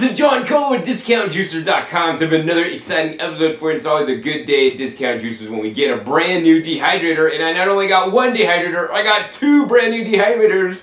this is John Cole with DiscountJuicers.com. There's been another exciting episode for you. It's always a good day at Discount Juicers when we get a brand new dehydrator. And I not only got one dehydrator, I got two brand new dehydrators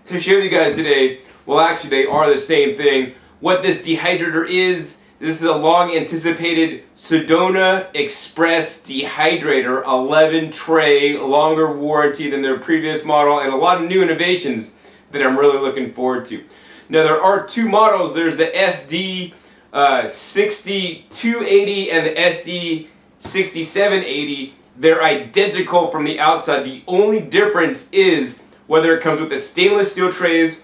to show you guys today. Well, actually, they are the same thing. What this dehydrator is, this is a long anticipated Sedona Express dehydrator, 11 tray, longer warranty than their previous model, and a lot of new innovations that I'm really looking forward to. Now, there are two models. There's the SD 6280 and the SD 6780. They're identical from the outside. The only difference is whether it comes with the stainless steel trays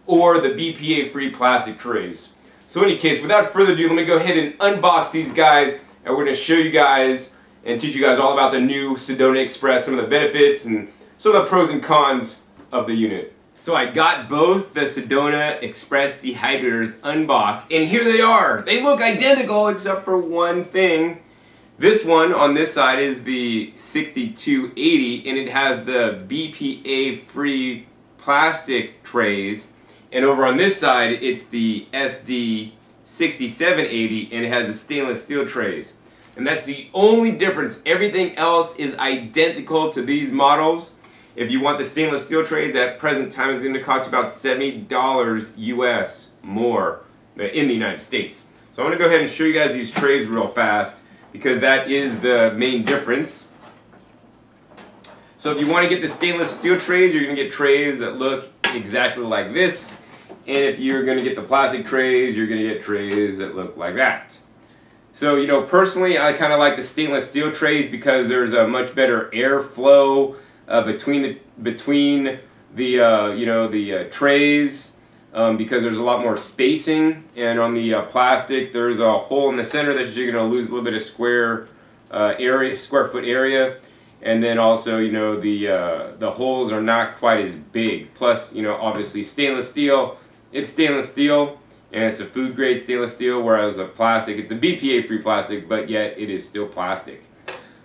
or the BPA-free plastic trays. So in any case, without further ado, let me go ahead and unbox these guys, and we're going to show you guys and teach you guys all about the new Sedona Express, some of the benefits and some of the pros and cons of the unit. So I got both the Sedona Express dehydrators unboxed, and here they are. They look identical except for one thing. This one on this side is the 6280, and it has the BPA-free plastic trays. And over on this side, it's the SD 6780, and it has the stainless steel trays. And that's the only difference. Everything else is identical to these models. If you want the stainless steel trays, at present time, it's going to cost you about $70 US more in the United States. So I'm going to go ahead and show you guys these trays real fast, because that is the main difference. So if you want to get the stainless steel trays, you're going to get trays that look exactly like this. And if you're going to get the plastic trays, you're going to get trays that look like that. So, you know, personally, I kind of like the stainless steel trays because there's a much better airflow between the trays, because there's a lot more spacing. And on the plastic, there's a hole in the center that you're going to lose a little bit of square foot area. And then also, you know, the holes are not quite as big. Plus, you know, obviously stainless steel, it's stainless steel, and it's a food grade stainless steel, whereas the plastic, it's a BPA free plastic, but yet it is still plastic.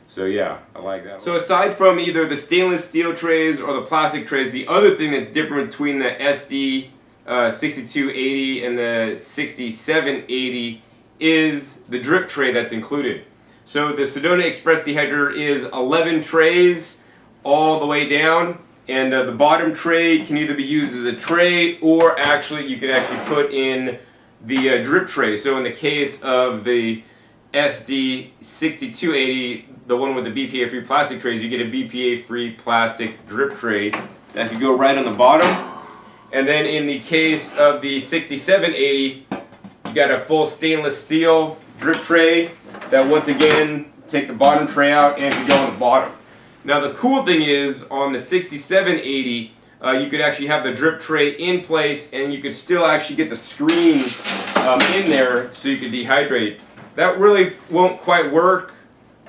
So yeah, I like that one. So aside from either the stainless steel trays or the plastic trays, the other thing that's different between the SD 6280 and the 6780 is the drip tray that's included. So the Sedona Express dehydrator is 11 trays all the way down, and the bottom tray can either be used as a tray, or actually you can actually put in the drip tray. So in the case of the SD 6280, the one with the BPA-free plastic trays, you get a BPA-free plastic drip tray that can go right on the bottom. And then in the case of the 6780, you got a full stainless steel drip tray that, once again, take the bottom tray out and can go on the bottom. Now the cool thing is, on the 6780, you could actually have the drip tray in place, and you could still actually get the screen in there so you could dehydrate. That really won't quite work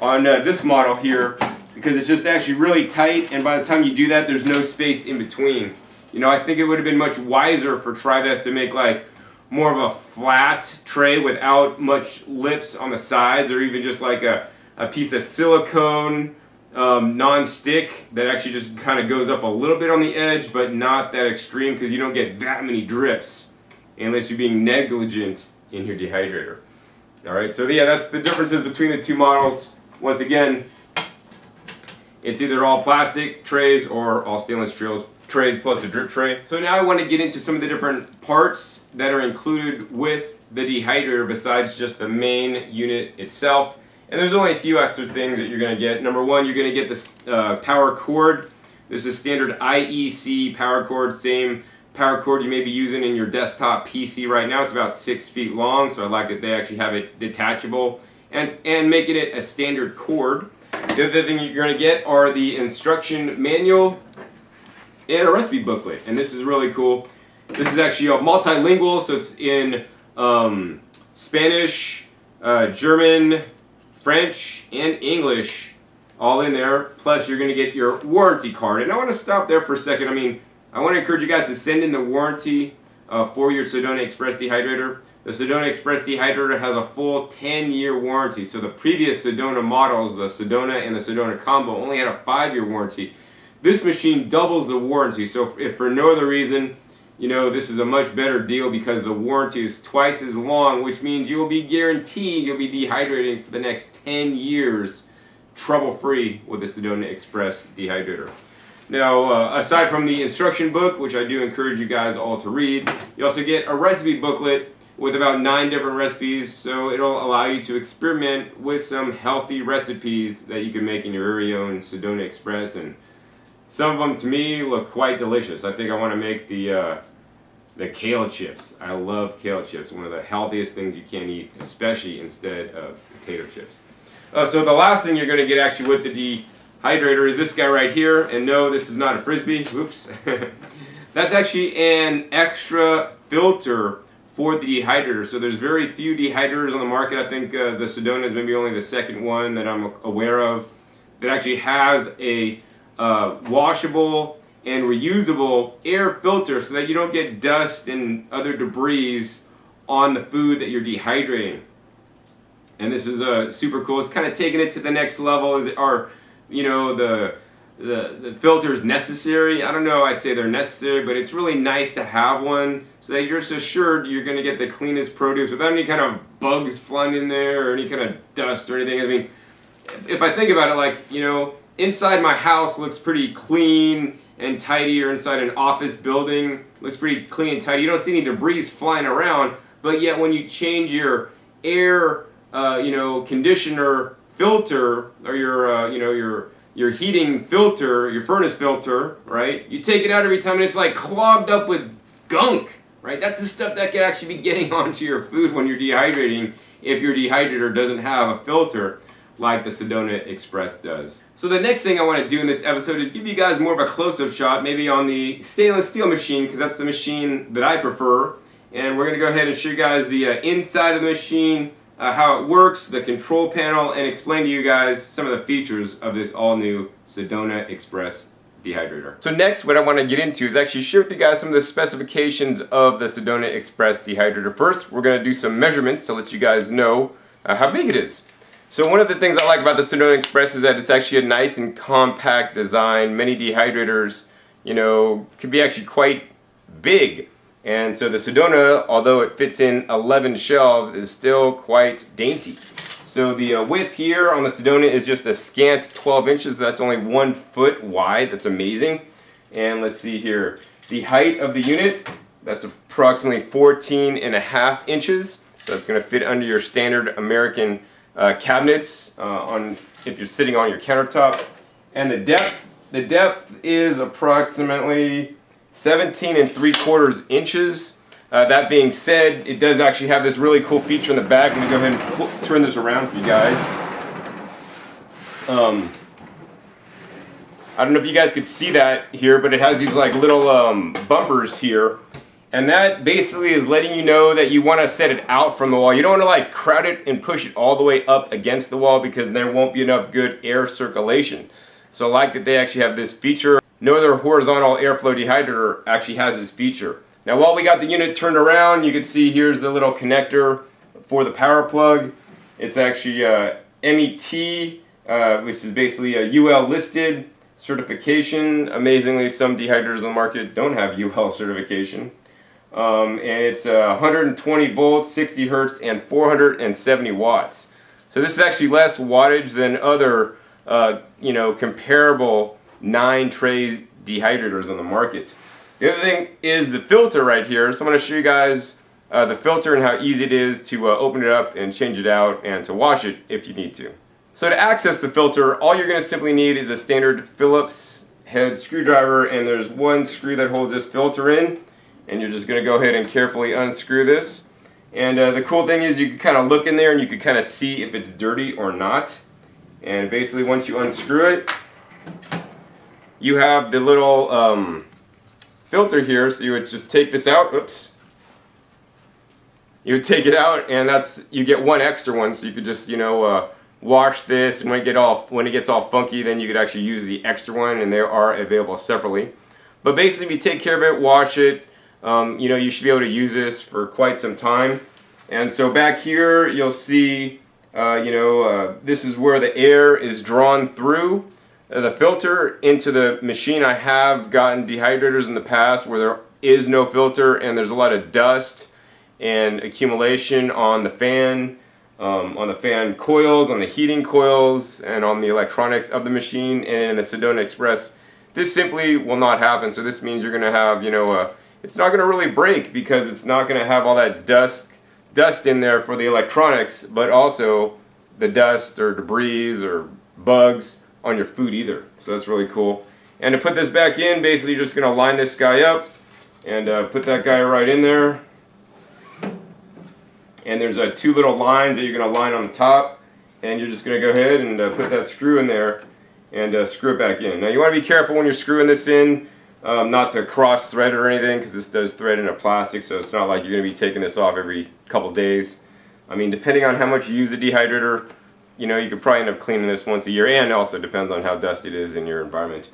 on this model here, because it's just actually really tight, and by the time you do that, there's no space in between. You know, I think it would have been much wiser for Trivest to make like more of a flat tray without much lips on the sides, or even just like a piece of silicone non-stick that actually just kind of goes up a little bit on the edge, but not that extreme, because you don't get that many drips unless you're being negligent in your dehydrator. Alright, so yeah, that's the differences between the two models. Once again, it's either all plastic trays or all stainless trays plus a drip tray. So now I want to get into some of the different parts that are included with the dehydrator besides just the main unit itself. And there's only a few extra things that you're going to get. Number one, you're going to get this power cord. This is standard IEC power cord, same power cord you may be using in your desktop PC right now. It's about 6 feet long, so I like that they actually have it detachable and making it a standard cord. The other thing you're going to get are the instruction manual and a recipe booklet, and this is really cool. This is actually multilingual, so it's in Spanish, German, French, and English, all in there. Plus, you're going to get your warranty card. And I want to stop there for a second. I mean, I want to encourage you guys to send in the warranty for your Sedona Express dehydrator. The Sedona Express dehydrator has a full 10-year warranty. So the previous Sedona models, the Sedona and the Sedona Combo, only had a 5-year warranty. This machine doubles the warranty. So if for no other reason you know, this is a much better deal because the warranty is twice as long, which means you'll be guaranteed you'll be dehydrating for the next 10 years trouble-free with the Sedona Express Dehydrator. Now, aside from the instruction book, which I do encourage you guys all to read, you also get a recipe booklet with about 9 different recipes, so it'll allow you to experiment with some healthy recipes that you can make in your very own Sedona Express, and some of them to me look quite delicious. I think I want to make the kale chips. I love kale chips, one of the healthiest things you can eat, especially instead of potato chips. So the last thing you're going to get actually with the Dehydrator is this guy right here, and no, this is not a Frisbee, oops. That's actually an extra filter for the dehydrator. So there's very few dehydrators on the market. I think the Sedona is maybe only the second one that I'm aware of that actually has a washable and reusable air filter so that you don't get dust and other debris on the food that you're dehydrating. And this is super cool. It's kind of taking it to the next level. Are, you know, the filters necessary? I don't know, I'd say they're necessary, but it's really nice to have one so that you're assured you're going to get the cleanest produce without any kind of bugs flying in there or any kind of dust or anything. I mean, if I think about it, like, you know, inside my house looks pretty clean and tidy, or inside an office building looks pretty clean and tidy. You don't see any debris flying around, but yet when you change your air, you know, conditioner filter, or your, you know, your heating filter, your furnace filter, right? You take it out every time and it's like clogged up with gunk, right? That's the stuff that could actually be getting onto your food when you're dehydrating if your dehydrator doesn't have a filter like the Sedona Express does. So the next thing I want to do in this episode is give you guys more of a close-up shot, maybe on the stainless steel machine, because that's the machine that I prefer. And we're going to go ahead and show you guys the inside of the machine, how it works, the control panel, and explain to you guys some of the features of this all-new Sedona Express Dehydrator. So next, what I want to get into is actually share with you guys some of the specifications of the Sedona Express Dehydrator. First, we're going to do some measurements to let you guys know how big it is. So one of the things I like about the Sedona Express is that it's actually a nice and compact design. Many dehydrators, you know, could be actually quite big. And so the Sedona, although it fits in 11 shelves, is still quite dainty. So the width here on the Sedona is just a scant 12 inches. So that's only 1 foot wide. That's amazing. And let's see here. The height of the unit, that's approximately 14.5 inches. So that's going to fit under your standard American cabinets if you're sitting on your countertop. And the depth is approximately 17.75 inches. That being said, it does actually have this really cool feature in the back. Let me go ahead and turn this around for you guys. I don't know if you guys could see that here, but it has these like little bumpers here. And that basically is letting you know that you want to set it out from the wall. You don't want to like crowd it and push it all the way up against the wall, because there won't be enough good air circulation. So I like that they actually have this feature. No other horizontal airflow dehydrator actually has this feature. Now while we got the unit turned around, you can see here's the little connector for the power plug. It's actually MET, which is basically a UL listed certification. Amazingly, some dehydrators on the market don't have UL certification. And it's 120 volts, 60 hertz, and 470 watts. So this is actually less wattage than other, you know, comparable 9-tray dehydrators on the market. The other thing is the filter right here. So I'm going to show you guys the filter and how easy it is to open it up and change it out and to wash it if you need to. So to access the filter, all you're going to simply need is a standard Phillips head screwdriver, and there's one screw that holds this filter in. And you're just going to go ahead and carefully unscrew this. And the cool thing is you can kind of look in there and you can kind of see if it's dirty or not. And basically once you unscrew it, you have the little filter here. So you would just take this out. Oops. You would take it out, and you get one extra one. So you could just, you know, wash this, and when it gets all funky, then you could actually use the extra one, and they are available separately. But basically, if you take care of it, wash it, you know, you should be able to use this for quite some time. And so back here you'll see this is where the air is drawn through the filter into the machine. I have gotten dehydrators in the past where is no filter, and there's a lot of dust and accumulation on the fan coils, on the heating coils, and on the electronics of the machine. And in the Sedona Express, this simply will not happen. So this means you're going to have, it's not going to really break, because it's not going to have all that dust in there for the electronics, but also the dust or debris or bugs on your food either. So that's really cool. And to put this back in, basically you're just going to line this guy up and put that guy right in there. And there's two little lines that you're going to line on the top, and you're just going to go ahead and put that screw in there and screw it back in. Now you want to be careful when you're screwing this in, not to cross thread or anything, because this does thread into plastic, so it's not like you're going to be taking this off every couple days. I mean, depending on how much you use the dehydrator, you could probably end up cleaning this once a year, and also depends on how dusty it is in your environment.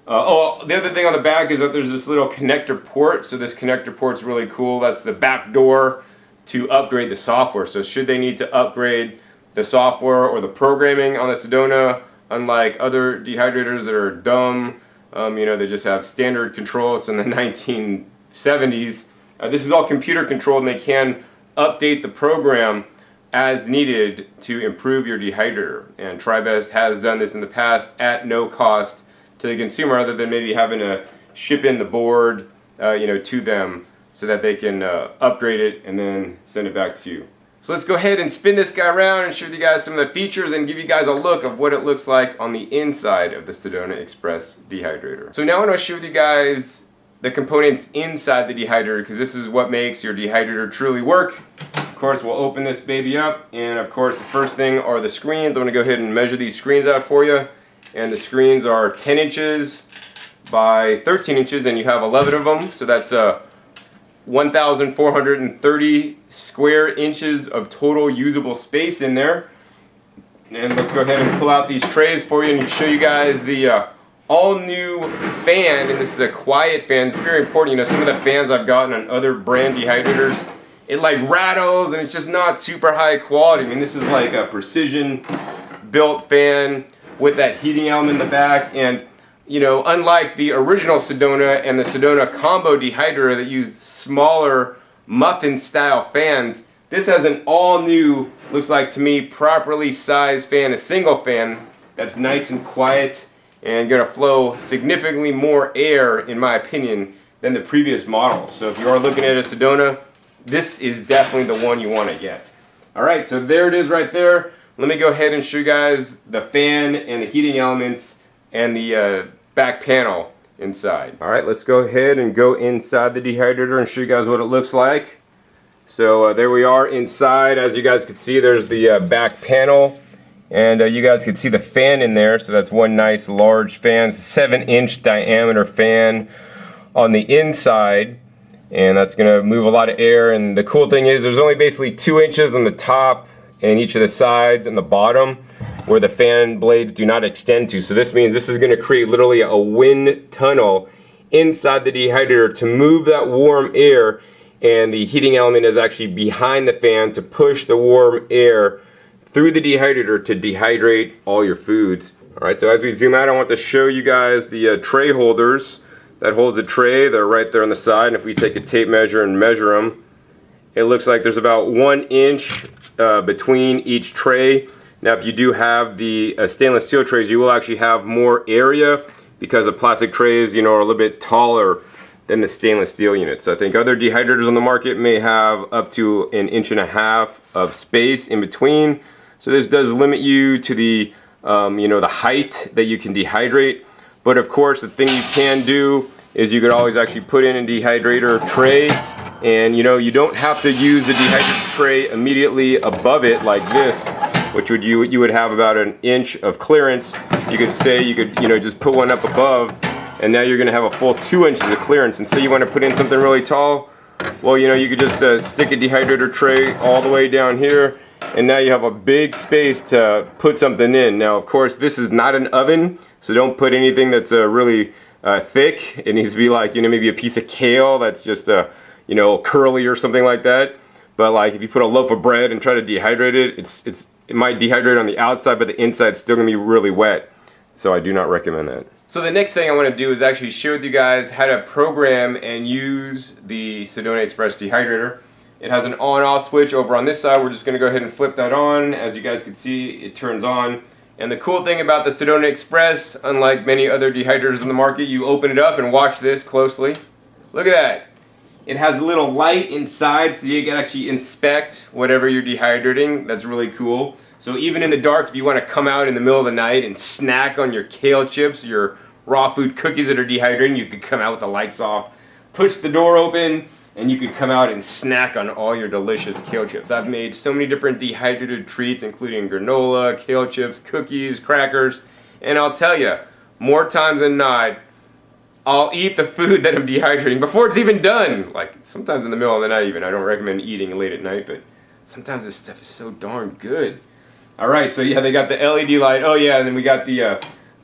Oh, the other thing on the back is that there's this little connector port. So this connector port's really cool. That's the back door to upgrade the software. So should they need to upgrade the software or the programming on the Sedona, unlike other dehydrators that are dumb, they just have standard controls from the 1970s. This is all computer controlled, and they can update the program as needed to improve your dehydrator. And TriBest has done this in the past at no cost to the consumer, other than maybe having to ship in the board to them so that they can upgrade it and then send it back to you. So let's go ahead and spin this guy around and show you guys some of the features and give you guys a look of what it looks like on the inside of the Sedona Express dehydrator. So now I'm going to show you guys the components inside the dehydrator, because this is what makes your dehydrator truly work. Of course, we'll open this baby up, and of course the first thing are the screens. I'm going to go ahead and measure these screens out for you. And the screens are 10 inches by 13 inches, and you have 11 of them, so that's 1,430 square inches of total usable space in there. And let's go ahead and pull out these trays for you and show you guys the all-new fan. And this is a quiet fan. It's very important. Some of the fans I've gotten on other brand dehydrators, it like rattles, and it's just not super high quality. I mean, this is like a precision built fan with that heating element in the back. And unlike the original Sedona and the Sedona combo dehydrator that used smaller muffin style fans, this has an all new, looks like to me, properly sized fan, a single fan that's nice and quiet and gonna flow significantly more air, in my opinion, than the previous model. So if you are looking at a Sedona, this is definitely the one you want to get. Alright, so there it is right there. Let me go ahead and show you guys the fan and the heating elements and the back panel inside. Alright, let's go ahead and go inside the dehydrator and show you guys what it looks like. So there we are inside. As you guys can see, there's the back panel, and you guys can see the fan in there. So that's one nice large fan, 7-inch diameter fan on the inside, and that's going to move a lot of air. And the cool thing is there's only basically 2 inches on the top and each of the sides and the bottom where the fan blades do not extend to. So this means this is going to create literally a wind tunnel inside the dehydrator to move that warm air, and the heating element is actually behind the fan to push the warm air through the dehydrator to dehydrate all your foods. Alright, so as we zoom out, I want to show you guys the tray holders that holds a tray. They're right there on the side, and if we take a tape measure and measure them, it looks like there's about 1 inch between each tray. Now if you do have the stainless steel trays, you will actually have more area, because the plastic trays are a little bit taller than the stainless steel units. So I think other dehydrators on the market may have up to 1.5 inches of space in between. So this does limit you to the the height that you can dehydrate. But of course, the thing you can do is you could always actually put in a dehydrator tray, and you don't have to use the dehydrator tray immediately above it like this, which you would have about 1 inch of clearance. You could just put one up above, and now you're going to have a full 2 inches of clearance. And say you want to put in something really tall, well, you could just stick a dehydrator tray all the way down here, and now you have a big space to put something in. Now, of course, this is not an oven, so don't put anything that's really thick. It needs to be like, maybe a piece of kale that's just curly or something like that. But like if you put a loaf of bread and try to dehydrate it, it might dehydrate on the outside, but the inside's still gonna be really wet. So I do not recommend that. So the next thing I want to do is actually share with you guys how to program and use the Sedona Express Dehydrator. It has an on-off switch over on this side. We're just going to go ahead and flip that on. As you guys can see, it turns on. And the cool thing about the Sedona Express, unlike many other dehydrators in the market, you open it up and watch this closely. Look at that. It has a little light inside so you can actually inspect whatever you're dehydrating. That's really cool. So even in the dark, if you want to come out in the middle of the night and snack on your kale chips, your raw food cookies that are dehydrating, you could come out with the lights off, push the door open, and you could come out and snack on all your delicious kale chips. I've made so many different dehydrated treats, including granola, kale chips, cookies, crackers, and I'll tell you, more times than not, I'll eat the food that I'm dehydrating before it's even done. Like sometimes in the middle of the night even. I don't recommend eating late at night, but sometimes this stuff is so darn good. Alright, so yeah, they got the LED light. Oh yeah, and then we got the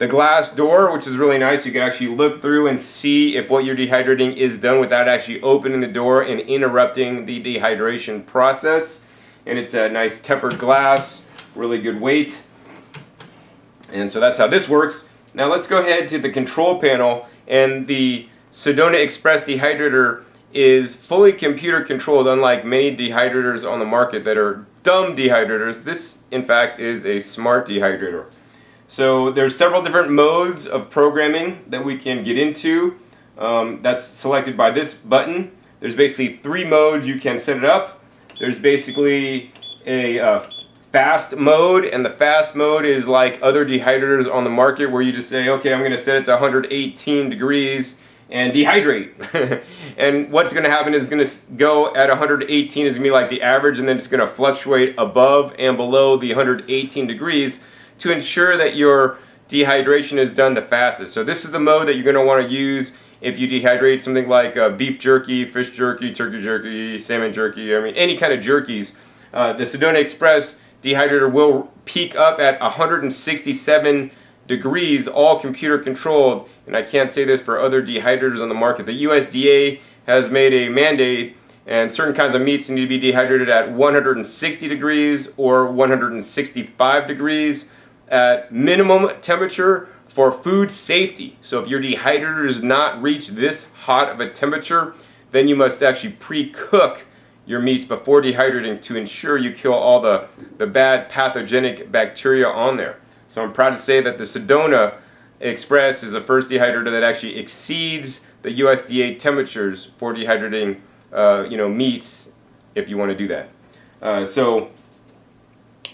glass door, which is really nice. You can actually look through and see if what you're dehydrating is done without actually opening the door and interrupting the dehydration process. And it's a nice tempered glass, really good weight. And so that's how this works. Now let's go ahead to the control panel, and the Sedona Express Dehydrator is fully computer controlled, unlike many dehydrators on the market that are dumb dehydrators. This, in fact, is a smart dehydrator. So there's several different modes of programming that we can get into. That's selected by this button. There's basically 3 modes you can set it up. There's basically a fast mode, and the fast mode is like other dehydrators on the market where you just say, okay, I'm going to set it to 118 degrees and dehydrate. And what's going to happen is it's going to go at 118 is going to be like the average, and then it's going to fluctuate above and below the 118 degrees to ensure that your dehydration is done the fastest. So this is the mode that you're going to want to use if you dehydrate something like beef jerky, fish jerky, turkey jerky, salmon jerky, I mean any kind of jerkies. The Sedona Express dehydrator will peak up at 167 degrees, all computer controlled, and I can't say this for other dehydrators on the market. The USDA has made a mandate, and certain kinds of meats need to be dehydrated at 160 degrees or 165 degrees at minimum temperature for food safety. So if your dehydrator does not reach this hot of a temperature, then you must actually pre-cook your meats before dehydrating to ensure you kill all the bad pathogenic bacteria on there. So I'm proud to say that the Sedona Express is the first dehydrator that actually exceeds the USDA temperatures for dehydrating meats if you want to do that. So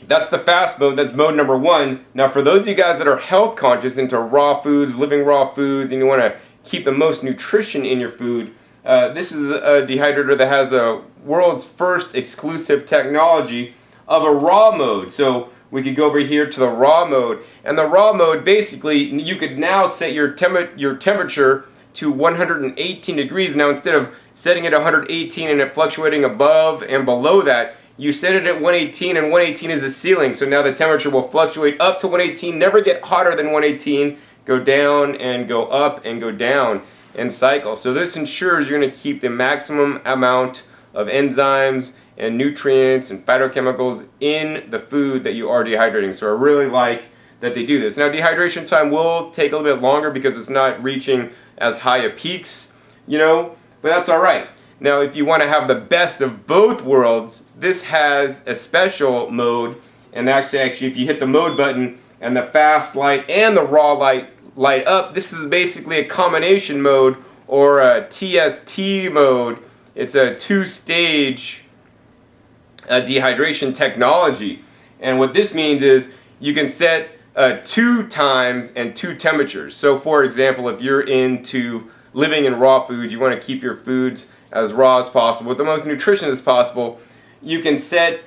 that's the fast mode. That's mode number 1. Now for those of you guys that are health conscious, into raw foods, living raw foods, and you want to keep the most nutrition in your food, this is a dehydrator that has a world's first exclusive technology of a raw mode. So we could go over here to the raw mode, and the raw mode, basically you could now set your temperature to 118 degrees. Now instead of setting it at 118 and it fluctuating above and below that, you set it at 118, and 118 is the ceiling. So now the temperature will fluctuate up to 118, never get hotter than 118, go down and go up and go down and cycle. So this ensures you're going to keep the maximum amount of enzymes and nutrients and phytochemicals in the food that you are dehydrating. So I really like that they do this. Now dehydration time will take a little bit longer because it's not reaching as high a peaks, but that's alright. Now if you want to have the best of both worlds, this has a special mode, and actually if you hit the mode button and the fast light and the raw light light up, this is basically a combination mode, or a TST mode. It's a 2-stage dehydration technology, and what this means is you can set 2 times and 2 temperatures. So for example, if you're into living in raw food, you want to keep your foods as raw as possible with the most nutrition as possible, you can set,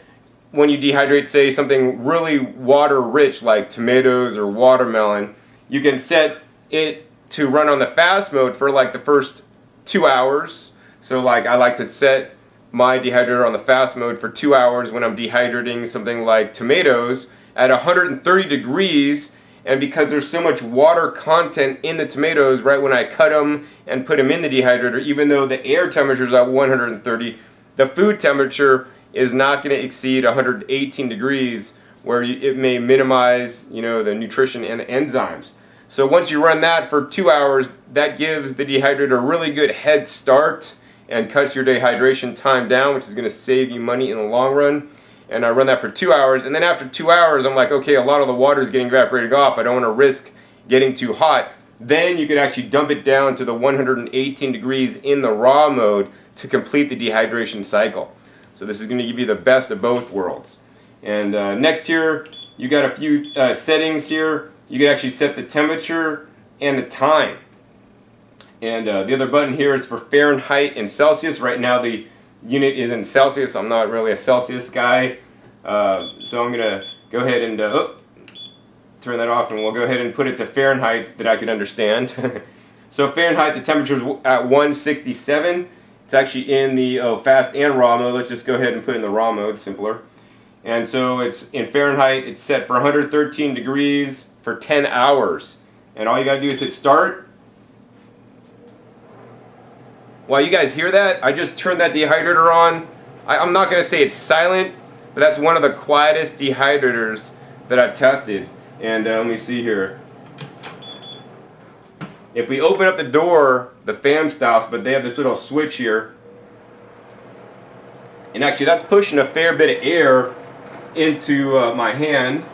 when you dehydrate, say something really water rich like tomatoes or watermelon, you can set it to run on the fast mode for like the first 2 hours. So like I like to set my dehydrator on the fast mode for 2 hours when I'm dehydrating something like tomatoes at 130 degrees, and because there's so much water content in the tomatoes right when I cut them and put them in the dehydrator, even though the air temperature is at 130, the food temperature is not going to exceed 118 degrees, where it may minimize the nutrition and the enzymes. So once you run that for 2 hours, that gives the dehydrator a really good head start and cuts your dehydration time down, which is going to save you money in the long run. And I run that for 2 hours, and then after 2 hours, I'm like, okay, a lot of the water is getting evaporated off. I don't want to risk getting too hot. Then you could actually dump it down to the 118 degrees in the raw mode to complete the dehydration cycle. So this is going to give you the best of both worlds. And next here, you got a few settings here. You can actually set the temperature and the time. And the other button here is for Fahrenheit and Celsius. Right now the unit is in Celsius. I'm not really a Celsius guy. So I'm going to go ahead and turn that off, and we'll go ahead and put it to Fahrenheit that I can understand. So Fahrenheit, the temperature is at 167. It's actually in the fast and raw mode. Let's just go ahead and put it in the raw mode, simpler. And so it's in Fahrenheit, it's set for 113 degrees for 10 hours. And all you got to do is hit start. Wow, you guys hear that? I just turned that dehydrator on. I'm not going to say it's silent, but that's one of the quietest dehydrators that I've tested. And let me see here. If we open up the door, the fan stops, but they have this little switch here. And actually that's pushing a fair bit of air into my hand.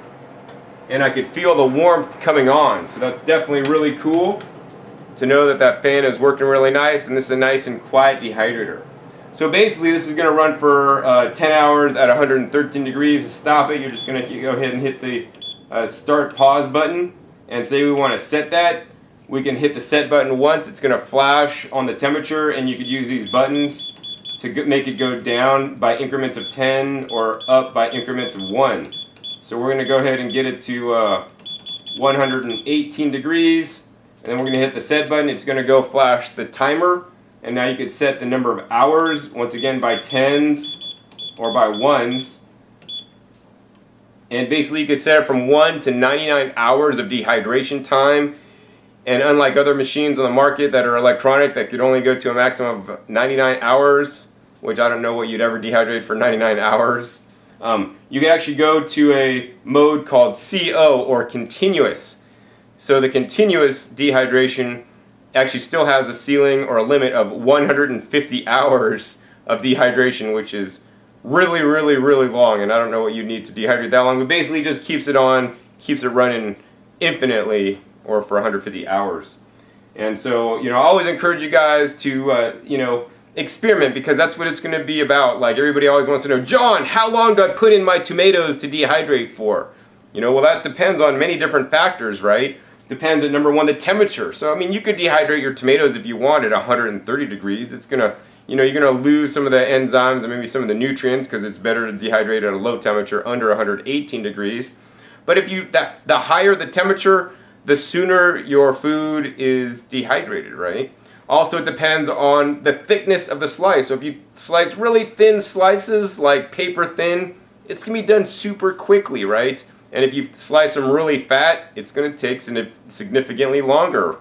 And I could feel the warmth coming on. So that's definitely really cool to know that that fan is working really nice, and this is a nice and quiet dehydrator. So basically this is going to run for 10 hours at 113 degrees. To stop it, you're just going to go ahead and hit the start pause button, and say we want to set that. We can hit the set button once. It's going to flash on the temperature, and you could use these buttons to make it go down by increments of 10 or up by increments of 1. So we're going to go ahead and get it to 118 degrees. And then we're going to hit the set button. It's going to go flash the timer. And now you could set the number of hours, once again by 10s or by 1s. And basically you could set it from 1 to 99 hours of dehydration time. And unlike other machines on the market that are electronic that could only go to a maximum of 99 hours, which I don't know what you'd ever dehydrate for 99 hours, you can actually go to a mode called CO, or continuous. So the continuous dehydration actually still has a ceiling or a limit of 150 hours of dehydration, which is really, really, really long, and I don't know what you need to dehydrate that long, but basically just keeps it on, keeps it running infinitely, or for 150 hours. And so, I always encourage you guys to, experiment, because that's what it's going to be about. Like, everybody always wants to know, John, how long do I put in my tomatoes to dehydrate for? Well, that depends on many different factors, right? Depends on, number one, the temperature. So, I mean, you could dehydrate your tomatoes if you want at 130 degrees. It's going to, you're going to lose some of the enzymes and maybe some of the nutrients, because it's better to dehydrate at a low temperature under 118 degrees. But if the higher the temperature, the sooner your food is dehydrated, right? Also, it depends on the thickness of the slice. So if you slice really thin slices, like paper thin, it's going to be done super quickly, right? And if you slice them really fat, it's going to take significantly longer.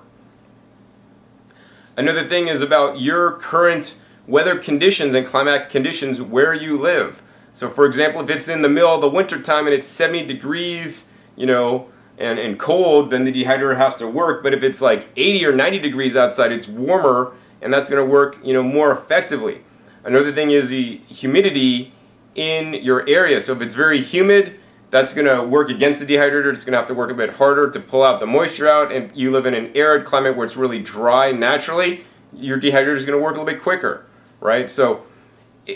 Another thing is about your current weather conditions and climatic conditions where you live. So for example, if it's in the middle of the winter time and it's 70 degrees, and cold, then the dehydrator has to work. But if it's like 80 or 90 degrees outside, it's warmer, and that's going to work, more effectively. Another thing is the humidity in your area. So if it's very humid, that's going to work against the dehydrator. It's going to have to work a bit harder to pull out the moisture out. And you live in an arid climate where it's really dry naturally, your dehydrator is going to work a little bit quicker, right? So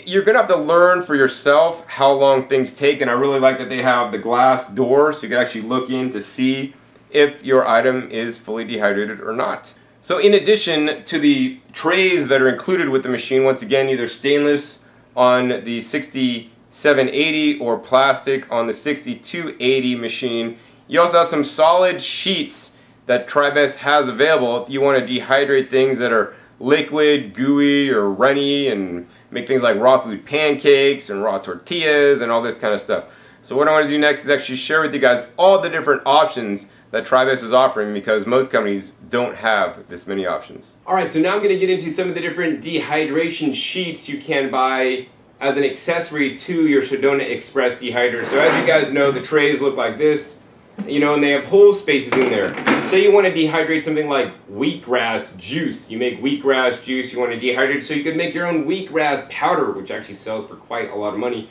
you're going to have to learn for yourself how long things take. And I really like that they have the glass door, so you can actually look in to see if your item is fully dehydrated or not. So in addition to the trays that are included with the machine, once again, either stainless on the 6780 or plastic on the 6280 machine, you also have some solid sheets that Tribest has available if you want to dehydrate things that are liquid, gooey, or runny, and make things like raw food pancakes and raw tortillas and all this kind of stuff. So what I want to do next is actually share with you guys all the different options that Tribest is offering, because most companies don't have this many options. Alright, so now I'm going to get into some of the different dehydration sheets you can buy as an accessory to your Sedona Express dehydrator. So as you guys know, the trays look like this. you know, and they have hole spaces in there. Say you want to dehydrate something like wheatgrass juice. You make wheatgrass juice, you want to dehydrate it so you can make your own wheatgrass powder, which actually sells for quite a lot of money.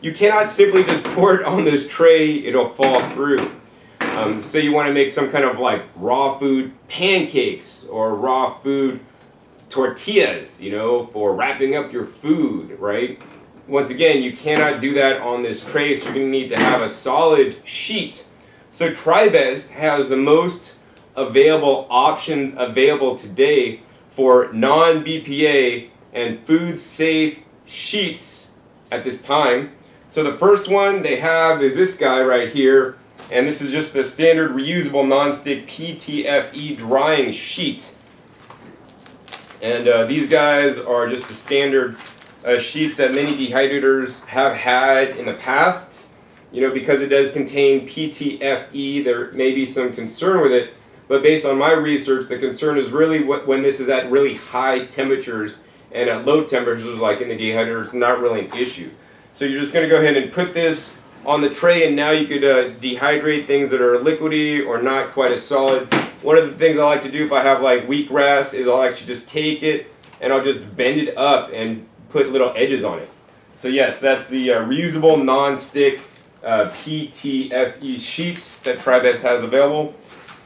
You cannot simply just pour it on this tray, it'll fall through. Say you want to make some kind of like raw food pancakes or raw food tortillas, you know, for wrapping up your food, right? Once again, you cannot do that on this tray, so you're going to need to have a solid sheet. So TriBest has the most available options available today for non-BPA and food safe sheets at this time. So the first one they have is this guy right here, and this is just the standard reusable non-stick PTFE drying sheet. And these guys are just the standard sheets that many dehydrators have had in the past. You know, because it does contain PTFE, there may be some concern with it, but based on my research, the concern is really when this is at really high temperatures, and at low temperatures, like in the dehydrator, it's not really an issue. So you're just going to go ahead and put this on the tray, and now you could dehydrate things that are liquidy or not quite as solid. One of the things I like to do if I have like wheatgrass is I'll actually just take it and I'll just bend it up and put little edges on it. So yes, that's the reusable non-stick PTFE sheets that TriBest has available.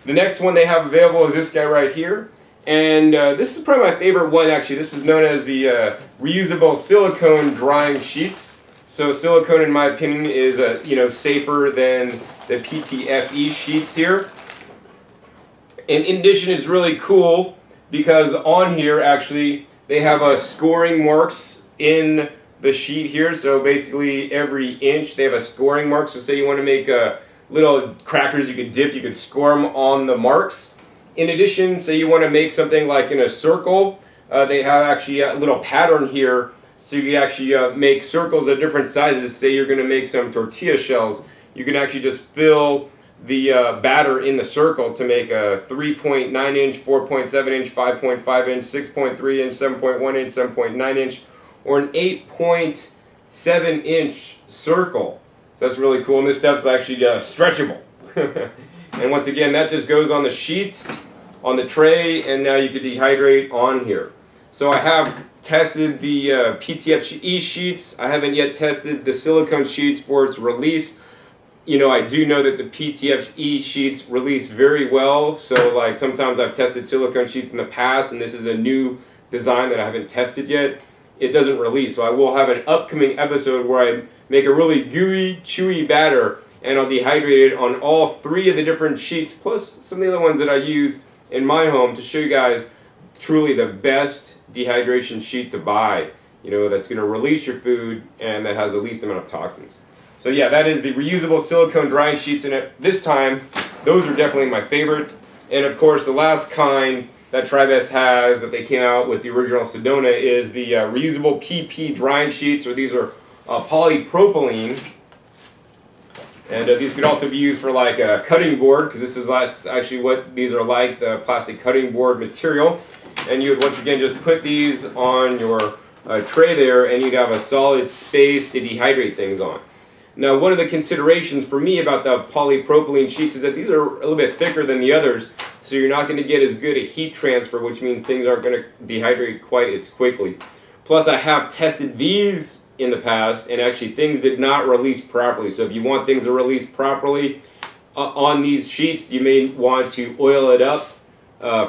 The next one they have available is this guy right here, and this is probably my favorite one actually. This is known as the reusable silicone drying sheets. So silicone, in my opinion, is you know, safer than the PTFE sheets here. And in addition, it's really cool because on here actually they have scoring marks in the sheet here. So basically every inch they have a scoring mark. So say you want to make little crackers you could dip, you could score them on the marks. In addition, say you want to make something like in a circle, they have actually a little pattern here, so you can actually make circles of different sizes. Say you're going to make some tortilla shells, you can actually just fill the batter in the circle to make a 3.9 inch, 4.7 inch, 5.5 inch, 6.3 inch, 7.1 inch, 7.9 inch, or an 8.7 inch circle. So that's really cool, and this stuff's actually stretchable. And once again, that just goes on the sheet, on the tray, and now you can dehydrate on here. So I have tested the PTFE sheets. I haven't yet tested the silicone sheets for its release. You know, I do know that the PTFE sheets release very well. So like sometimes I've tested silicone sheets in the past, and this is a new design that I haven't tested yet. It doesn't release. So I will have an upcoming episode where I make a really gooey, chewy batter, and I'll dehydrate it on all 3 of the different sheets, plus some of the other ones that I use in my home to show you guys truly the best dehydration sheet to buy, you know, that's going to release your food and that has the least amount of toxins. So yeah, that is the reusable silicone drying sheets, and at this time, those are definitely my favorite. And of course, the last kind that TriBest has that they came out with, the original Sedona, is the reusable PP drying sheets, or these are polypropylene. And these could also be used for like a cutting board, because that's actually what these are like, the plastic cutting board material. And you would once again just put these on your tray there, and you'd have a solid space to dehydrate things on. Now, one of the considerations for me about the polypropylene sheets is that these are a little bit thicker than the others, so you're not going to get as good a heat transfer, which means things aren't going to dehydrate quite as quickly. Plus, I have tested these in the past, and actually things did not release properly. So if you want things to release properly on these sheets, you may want to oil it up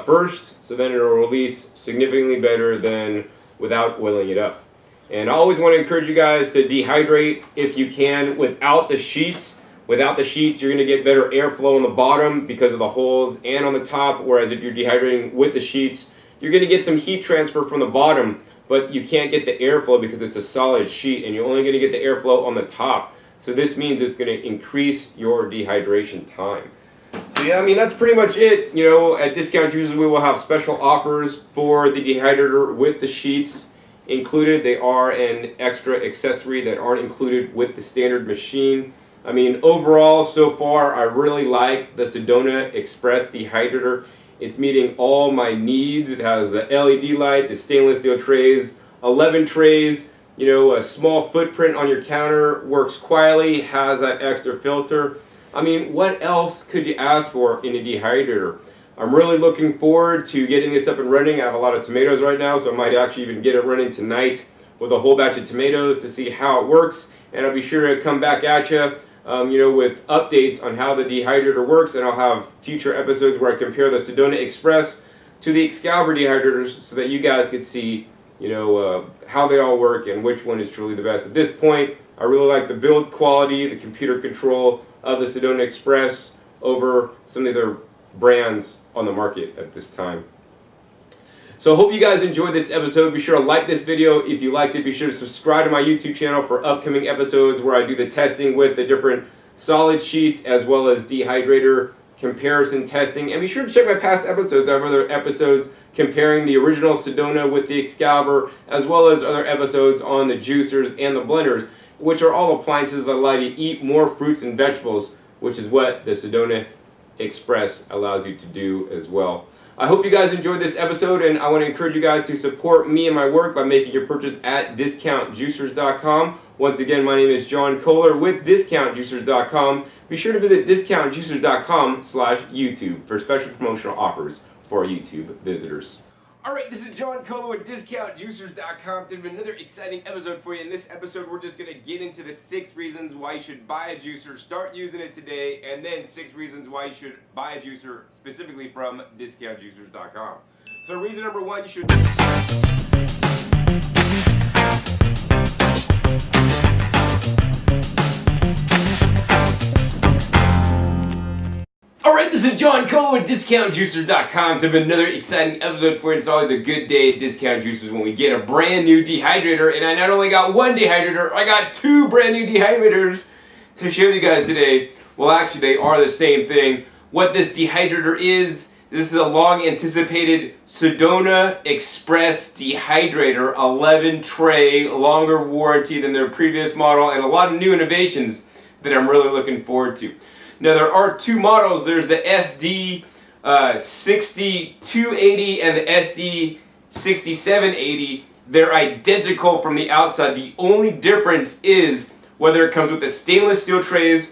first, so then it will release significantly better than without oiling it up. And I always want to encourage you guys to dehydrate if you can without the sheets. Without the sheets, you're going to get better airflow on the bottom because of the holes, and on the top, whereas if you're dehydrating with the sheets, you're going to get some heat transfer from the bottom, but you can't get the airflow because it's a solid sheet, and you're only going to get the airflow on the top. So this means it's going to increase your dehydration time. So yeah, I mean, that's pretty much it. You know, at Discount Juices, we will have special offers for the dehydrator with the sheets included. They are an extra accessory that aren't included with the standard machine. I mean, overall, so far, I really like the Sedona Express Dehydrator. It's meeting all my needs. It has the LED light, the stainless steel trays, 11 trays, you know, a small footprint on your counter, works quietly, has that extra filter. I mean, what else could you ask for in a dehydrator? I'm really looking forward to getting this up and running. I have a lot of tomatoes right now, so I might actually even get it running tonight with a whole batch of tomatoes to see how it works. And I'll be sure to come back at you, with updates on how the dehydrator works, and I'll have future episodes where I compare the Sedona Express to the Excalibur dehydrators so that you guys can see, how they all work and which one is truly the best. At this point, I really like the build quality, the computer control of the Sedona Express over some of the other brands on the market at this time. So I hope you guys enjoyed this episode. Be sure to like this video. If you liked it, be sure to subscribe to my YouTube channel for upcoming episodes where I do the testing with the different solid sheets as well as dehydrator comparison testing. And be sure to check my past episodes. I have other episodes comparing the original Sedona with the Excalibur, as well as other episodes on the juicers and the blenders, which are all appliances that allow you to eat more fruits and vegetables, which is what the Sedona Express allows you to do as well. I hope you guys enjoyed this episode, and I want to encourage you guys to support me and my work by making your purchase at discountjuicers.com. Once again, my name is John Kohler with discountjuicers.com. Be sure to visit discountjuicers.com/YouTube for special promotional offers for YouTube visitors. Alright, this is John Kohler with DiscountJuicers.com. Today another exciting episode for you. In this episode, we're just going to get into the 6 reasons why you should buy a juicer, start using it today, and then 6 reasons why you should buy a juicer specifically from DiscountJuicers.com. So reason number 1, you should... Alright, this is John Kohler with DiscountJuicers.com. To have another exciting episode for you. It's always a good day at Discount Juicers when we get a brand new dehydrator. And I not only got one dehydrator, I got 2 brand new dehydrators to show you guys today. Well, actually, they are the same thing. What this dehydrator is, this is a long anticipated Sedona Express dehydrator, 11 tray, longer warranty than their previous model, and a lot of new innovations that I'm really looking forward to. Now there are 2 models. There's the SD 6280 and the SD 6780. They're identical from the outside. The only difference is whether it comes with the stainless steel trays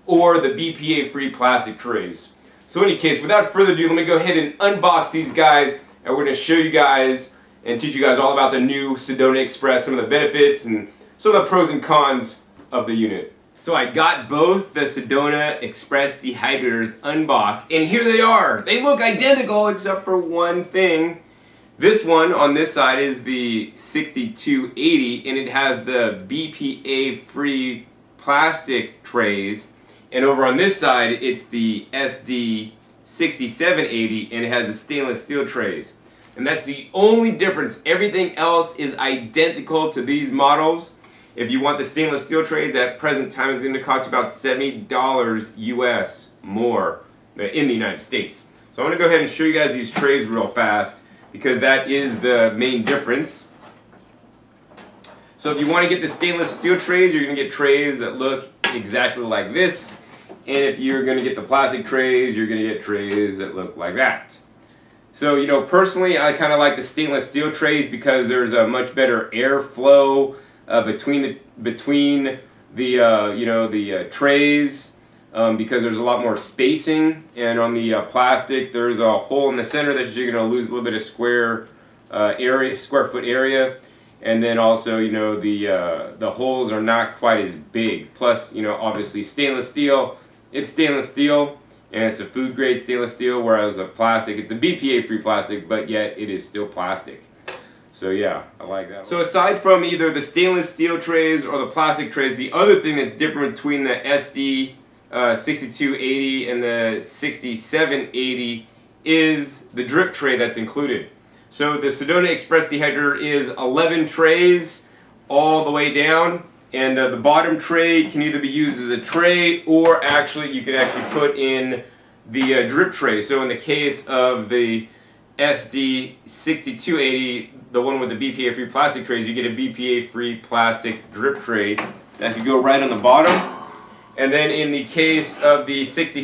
or the BPA-free plastic trays. So in any case, without further ado, let me go ahead and unbox these guys, and we're going to show you guys and teach you guys all about the new Sedona Express, some of the benefits and some of the pros and cons of the unit. So I got both the Sedona Express dehydrators unboxed, and here they are. They look identical except for one thing. This one on this side is the 6280, and it has the BPA-free plastic trays. And over on this side, it's the SD 6780, and it has the stainless steel trays. And that's the only difference. Everything else is identical to these models. If you want the stainless steel trays, at present time it's going to cost you about $70 US more in the United States. So I'm going to go ahead and show you guys these trays real fast, because that is the main difference. So if you want to get the stainless steel trays, you're going to get trays that look exactly like this. And if you're going to get the plastic trays, you're going to get trays that look like that. So, personally, I kind of like the stainless steel trays because there's a much better airflow between the trays, because there's a lot more spacing, and on the plastic there's a hole in the center that you're going to lose a little bit of square foot area, and then also the holes are not quite as big. Plus, obviously stainless steel, it's stainless steel and it's a food grade stainless steel, whereas the plastic, it's a BPA free plastic, but yet it is still plastic. So yeah, I like that one. So aside from either the stainless steel trays or the plastic trays, the other thing that's different between the SD 6280 and the 6780 is the drip tray that's included. So the Sedona Express dehydrator is 11 trays all the way down, and the bottom tray can either be used as a tray, or actually you can actually put in the drip tray. So in the case of the SD 6280, the one with the BPA-free plastic trays, you get a BPA-free plastic drip tray that can go right on the bottom. And then in the case of the 67